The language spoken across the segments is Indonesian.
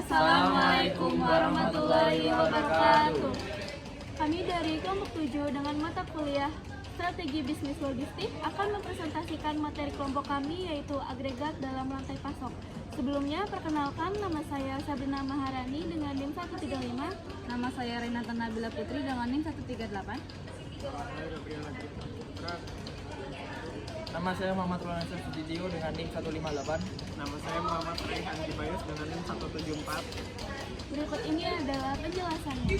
Assalamualaikum warahmatullahi wabarakatuh. Kami dari kelompok 7 dengan mata kuliah Strategi Bisnis Logistik akan mempresentasikan materi kelompok kami yaitu agregat dalam rantai pasok. Sebelumnya, perkenalkan, nama saya Sabrina Maharani dengan NIM 135. Nama saya Renata Nabila Putri dengan NIM 138. Nama saya Muhammad Ronaldo Sudidio dengan NIM 158. Nama saya Muhammad Raihan Dibayus dengan NIM 174. Berikut ini adalah penjelasannya.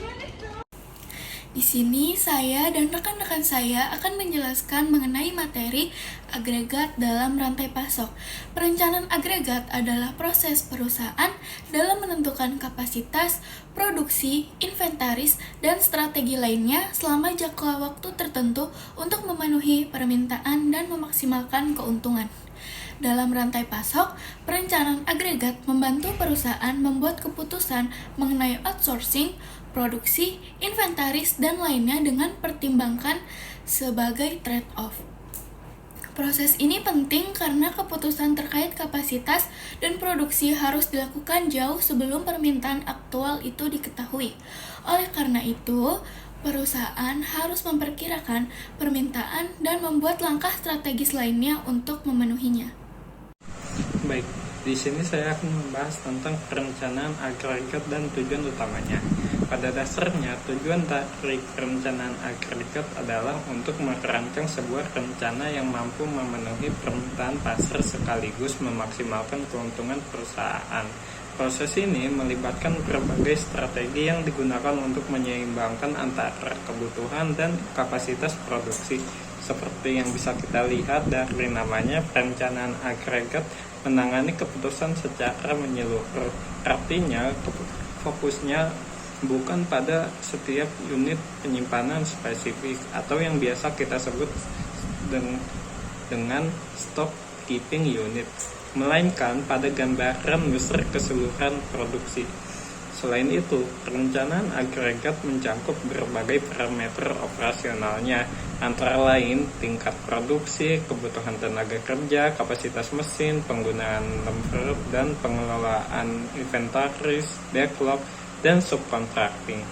Di sini saya dan rekan-rekan saya akan menjelaskan mengenai materi agregat dalam rantai pasok. Perencanaan agregat adalah proses perusahaan dalam menentukan kapasitas, produksi, inventaris, dan strategi lainnya selama jangka waktu tertentu untuk memenuhi permintaan dan memaksimalkan keuntungan. Dalam rantai pasok, perencanaan agregat membantu perusahaan membuat keputusan mengenai outsourcing, produksi, inventaris, dan lainnya dengan pertimbangkan sebagai trade-off. Proses ini penting karena keputusan terkait kapasitas dan produksi harus dilakukan jauh sebelum permintaan aktual itu diketahui. Oleh karena itu, perusahaan harus memperkirakan permintaan dan membuat langkah strategis lainnya untuk memenuhinya. Baik, di sini saya akan membahas tentang perencanaan agregat dan tujuan utamanya. Pada dasarnya, tujuan dari perencanaan agregat adalah untuk merancang sebuah rencana yang mampu memenuhi permintaan pasar sekaligus memaksimalkan keuntungan perusahaan. Proses ini melibatkan berbagai strategi yang digunakan untuk menyeimbangkan antara kebutuhan dan kapasitas produksi. Seperti yang bisa kita lihat dari namanya, perencanaan agregat menangani keputusan secara menyeluruh. Artinya, fokusnya bukan pada setiap unit penyimpanan spesifik atau yang biasa kita sebut dengan stock keeping unit, melainkan pada gambaran besar keseluruhan produksi. Selain itu, perencanaan agregat mencakup berbagai parameter operasionalnya, antara lain tingkat produksi, kebutuhan tenaga kerja, kapasitas mesin, penggunaan labor, dan pengelolaan inventaris, backlog, dan subcontracting.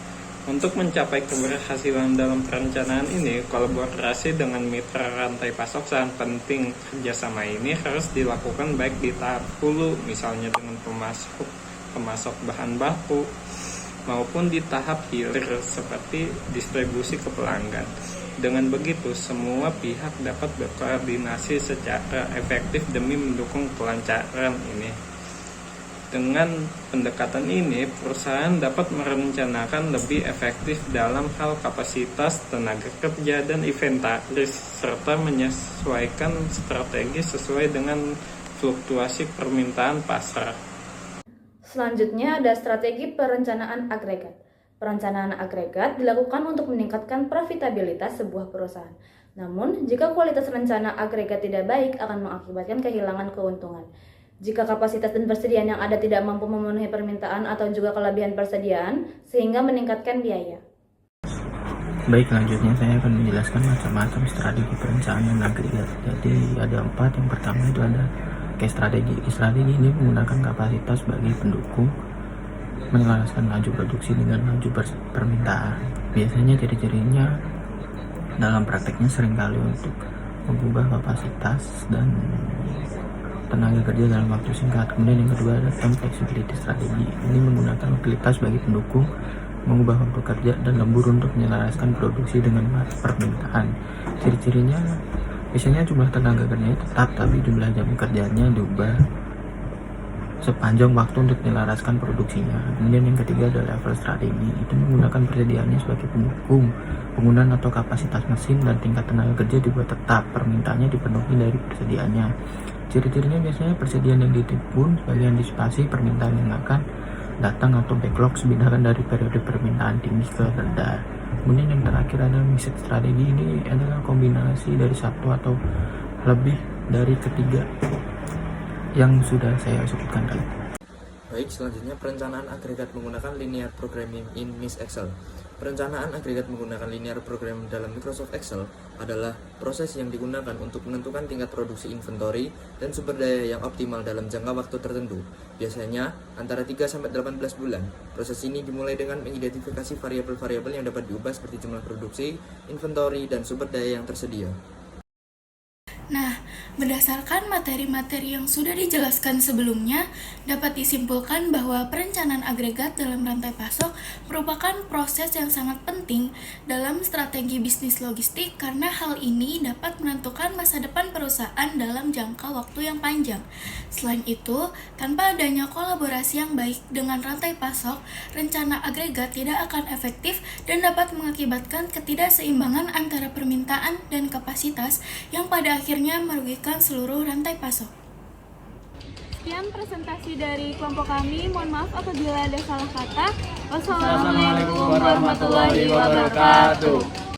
Untuk mencapai keberhasilan dalam perencanaan ini, kolaborasi dengan mitra rantai pasok sangat penting. Kerjasama ini harus dilakukan baik di tahap hulu, misalnya dengan pemasok bahan baku, maupun di tahap hilir seperti distribusi ke pelanggan. Dengan begitu, semua pihak dapat berkoordinasi secara efektif demi mendukung kelancaran ini. Dengan pendekatan ini, perusahaan dapat merencanakan lebih efektif dalam hal kapasitas, tenaga kerja, dan inventaris, serta menyesuaikan strategi sesuai dengan fluktuasi permintaan pasar. Selanjutnya ada strategi perencanaan agregat. Perencanaan agregat dilakukan untuk meningkatkan profitabilitas sebuah perusahaan. Namun, jika kualitas rencana agregat tidak baik akan mengakibatkan kehilangan keuntungan. Jika kapasitas dan persediaan yang ada tidak mampu memenuhi permintaan atau juga kelebihan persediaan, sehingga meningkatkan biaya. Baik, selanjutnya saya akan menjelaskan macam-macam strategi perencanaan agregat. Jadi ada 4. Yang pertama itu ada strategi. Strategi ini menggunakan kapasitas sebagai pendukung, menyelaraskan laju produksi dengan laju permintaan. Biasanya ciri-cirinya dalam prakteknya seringkali untuk mengubah kapasitas dan tenaga kerja dalam waktu singkat. Kemudian yang kedua ada time flexibility strategi. Ini menggunakan utilitas sebagai pendukung, mengubah waktu kerja dan lembur untuk menyelaraskan produksi dengan permintaan. Ciri-cirinya biasanya jumlah tenaga kerjanya tetap, tapi jumlah jam kerjanya diubah sepanjang waktu untuk menyelaraskan produksinya. Kemudian yang ketiga adalah level strategi. Itu menggunakan persediaannya sebagai pendukung, penggunaan atau kapasitas mesin dan tingkat tenaga kerja dibuat tetap, permintaannya dipenuhi dari persediaannya. Ciri-cirinya biasanya persediaan yang ditimbun sebagai antisipasi permintaan yang akan datang atau backlog sebidangkan dari periode permintaan tinggi ke rendah. Kemudian yang terakhir adalah mixed strategi. Ini adalah kombinasi dari satu atau lebih dari ketiga yang sudah saya sebutkan tadi. Baik, selanjutnya perencanaan agregat menggunakan linear programming in MIS Excel. Perencanaan agregat menggunakan linear program dalam Microsoft Excel adalah proses yang digunakan untuk menentukan tingkat produksi inventory dan sumber daya yang optimal dalam jangka waktu tertentu, biasanya antara 3-18 bulan. Proses ini dimulai dengan mengidentifikasi variabel-variabel yang dapat diubah seperti jumlah produksi, inventory, dan sumber daya yang tersedia. Nah, berdasarkan materi-materi yang sudah dijelaskan sebelumnya, dapat disimpulkan bahwa perencanaan agregat dalam rantai pasok merupakan proses yang sangat penting dalam strategi bisnis logistik karena hal ini dapat menentukan masa depan perusahaan dalam jangka waktu yang panjang. Selain itu, tanpa adanya kolaborasi yang baik dengan rantai pasok, rencana agregat tidak akan efektif dan dapat mengakibatkan ketidakseimbangan antara permintaan dan kapasitas yang pada akhirnya merugikan seluruh rantai pasok. Sekian presentasi dari kelompok kami. Mohon maaf apabila ada salah kata. Wassalamualaikum warahmatullahi wabarakatuh.